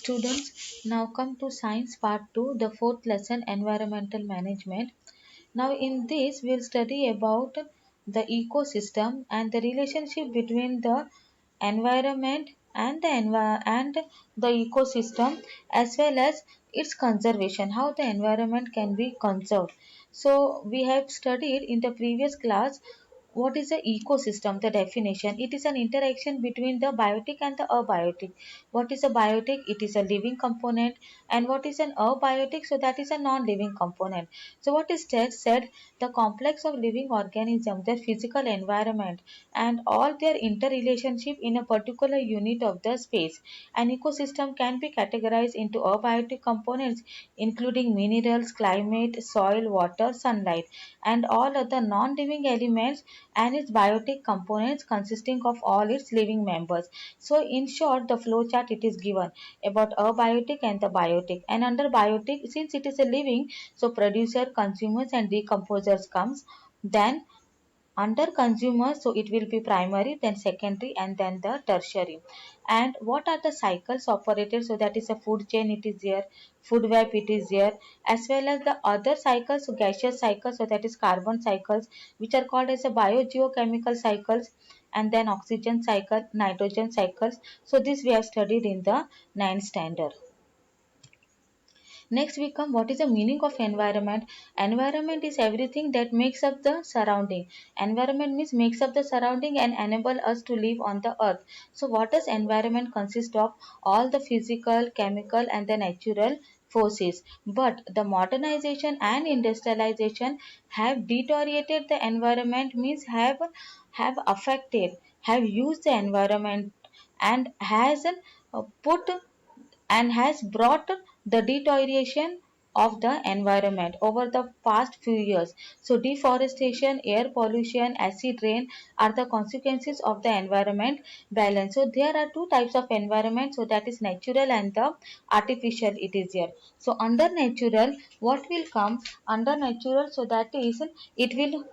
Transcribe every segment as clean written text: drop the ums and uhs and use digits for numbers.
Students, now come to Science Part 2, the fourth lesson, Environmental Management. Now in this we'll study about the ecosystem and the relationship between the environment and the ecosystem, as well as its conservation, how the environment can be conserved. So we have studied in the previous class what is a ecosystem, the definition. It is an interaction between the biotic and the abiotic. What is a biotic? It is a living component. And what is an abiotic? So that is a non-living component. So what is that said? The complex of living organisms, their physical environment, and all their interrelationship in a particular unit of the space. An ecosystem can be categorized into abiotic components including minerals, climate, soil, water, sunlight, and all other non-living elements, and its biotic components consisting of all its living members. So in short, the flow chart it is given about abiotic and the biotic. And under biotic, since it is a living, so producer, consumers and decomposers comes. Then under consumers, so it will be primary, then secondary, and then the tertiary. And what are the cycles operated? So that is a food chain, it is there, food web, it is there, as well as the other cycles, so gaseous cycles, so that is carbon cycles, which are called as a biogeochemical cycles, and then oxygen cycle, nitrogen cycles. So this we have studied in the ninth standard. Next we come, what is the meaning of environment? Environment is everything that makes up the surrounding. Environment means makes up the surrounding and enable us to live on the earth. So what does environment consist of? All the physical, chemical and the natural forces. But the modernization and industrialization have deteriorated the environment, means have affected, have used the environment, and has put and has brought the deterioration of the environment over the past few years. So deforestation, air pollution, acid rain are the consequences of the environment balance. So there are two types of environment, so that is natural and the artificial, it is here. So under natural, what will come under natural? So that is, it will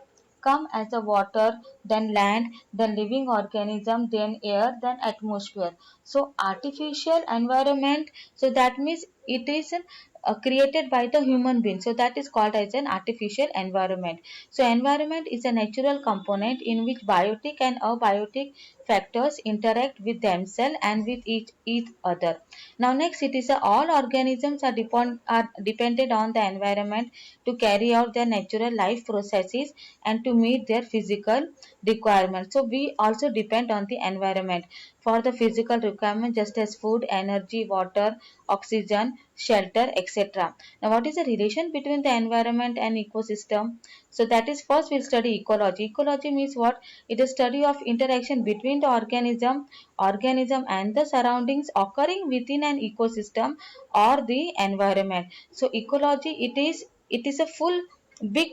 come as a water, then land, then living organism, then air, then atmosphere. So artificial environment, so that means it is created by the human being. So that is called as an artificial environment. So environment is a natural component in which biotic and abiotic factors interact with themselves and with each other. Now next, it is all organisms are dependent on the environment to carry out their natural life processes and to meet their physical requirements. So we also depend on the environment for the physical requirement, just as food, energy, water, oxygen, shelter, etc. Now what is the relation between the environment and ecosystem? So that is, first we'll study ecology. Ecology means what? It is study of interaction between the organism and the surroundings occurring within an ecosystem or the environment. So ecology, it is a full big,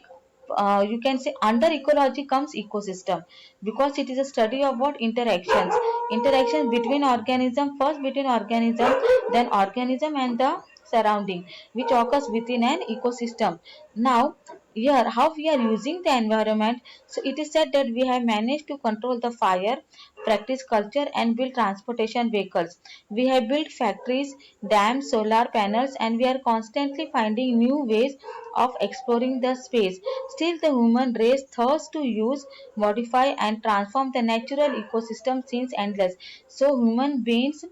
you can say under ecology comes ecosystem, because it is a study of what? Interactions between organism, first between organism, then organism and the surrounding, which occurs within an ecosystem. Now here, how we are using the environment? So it is said that we have managed to control the fire, practice culture and build transportation vehicles. We have built factories, dams, solar panels, and we are constantly finding new ways of exploring the space. Still, the human race thirsts to use, modify, and transform the natural ecosystem seems endless. So, human beings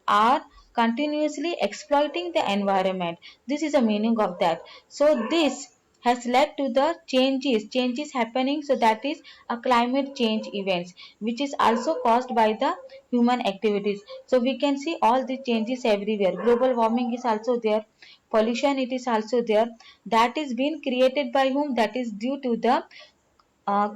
are continuously exploiting the environment. This is the meaning of that. So, this has led to the changes happening, so that is a climate change events, which is also caused by the human activities. So we can see all the changes everywhere. Global warming is also there, pollution it is also there. That is being created by whom? That is due to the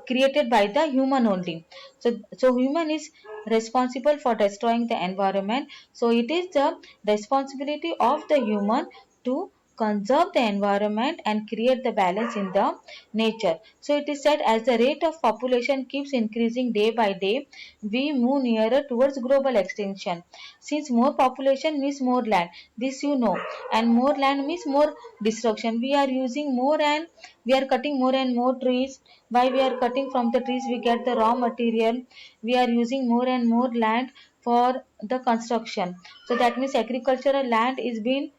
created by the human only. So human is responsible for destroying the environment. So it is the responsibility of the human to conserve the environment and create the balance in the nature. So it is said, as the rate of population keeps increasing day by day, we move nearer towards global extinction. Since more population means more land, this you know, and more land means more destruction. We are using more and we are cutting more and more trees. Why we are cutting? From the trees we get the raw material. We are using more and more land for the construction. So that means agricultural land is being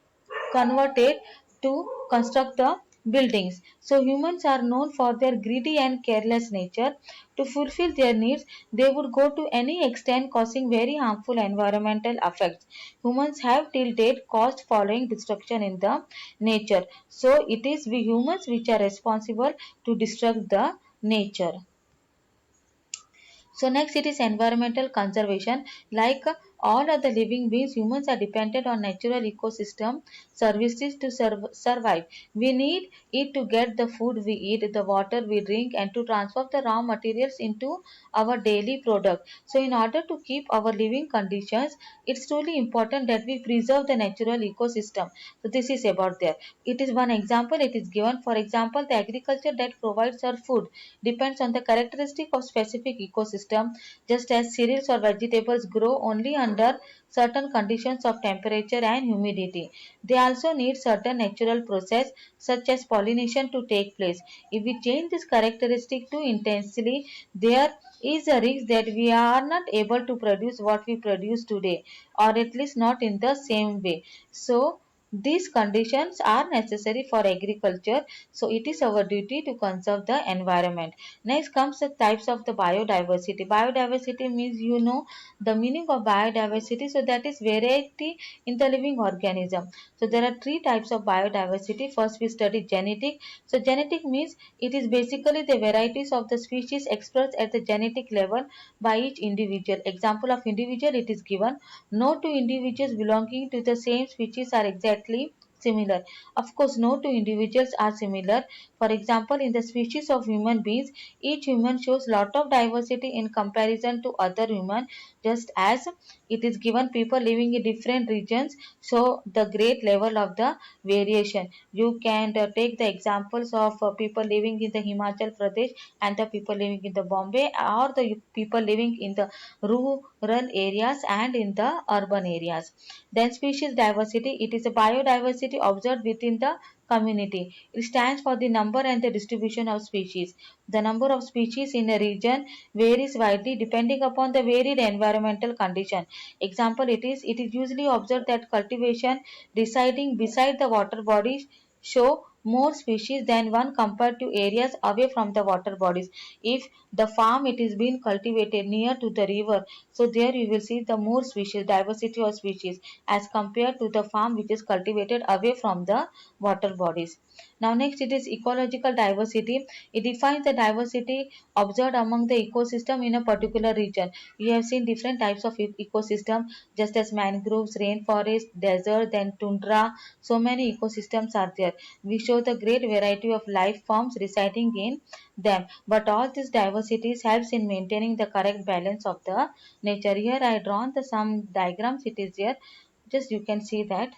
converted to construct the buildings. So humans are known for their greedy and careless nature. To fulfill their needs, they would go to any extent causing very harmful environmental effects. Humans have till date caused following destruction in the nature. So it is we humans which are responsible to destruct the nature. So next it is environmental conservation. Like all other living beings, humans are dependent on natural ecosystem services to survive. We need it to get the food we eat, the water we drink, and to transform the raw materials into our daily product. So in order to keep our living conditions, it's truly important that we preserve the natural ecosystem. So this is about there. It is one example. It is given. For example, the agriculture that provides our food depends on the characteristic of specific ecosystem, just as cereals or vegetables grow only under certain conditions of temperature and humidity. They also need certain natural process such as pollination to take place. If we change this characteristic too intensely, there is a risk that we are not able to produce what we produce today, or at least not in the same way. So these conditions are necessary for agriculture, so it is our duty to conserve the environment. Next comes the types of the biodiversity. Biodiversity means the meaning of biodiversity, so that is variety in the living organism. So there are three types of biodiversity. First we study genetic. So genetic means it is basically the varieties of the species expressed at the genetic level by each individual. Example of individual it is given. No two individuals belonging to the same species are exactly similar. Of course, no two individuals are similar. For example, in the species of human beings, each human shows lot of diversity in comparison to other human, just as it is given people living in different regions show the great level of the variation. You can take the examples of people living in the Himachal Pradesh and the people living in the Bombay, or the people living in the rural areas and in the urban areas. Then species diversity, it is a biodiversity observed within the community. It stands for the number and the distribution of species. The number of species in a region varies widely depending upon the varied environmental condition. Example, it is usually observed that cultivation residing beside the water bodies show more species than one compared to areas away from the water bodies. If the farm it is being cultivated near to the river, so there you will see the more species, diversity of species, as compared to the farm which is cultivated away from the water bodies. Now next it is ecological diversity. It defines the diversity observed among the ecosystem in a particular region. We have seen different types of ecosystem, just as mangroves, rainforest, desert, then tundra. So many ecosystems are there. We show the great variety of life forms residing in them. But all these diversities helps in maintaining the correct balance of the nature. Here I drawn the some diagrams. It is here. Just you can see that.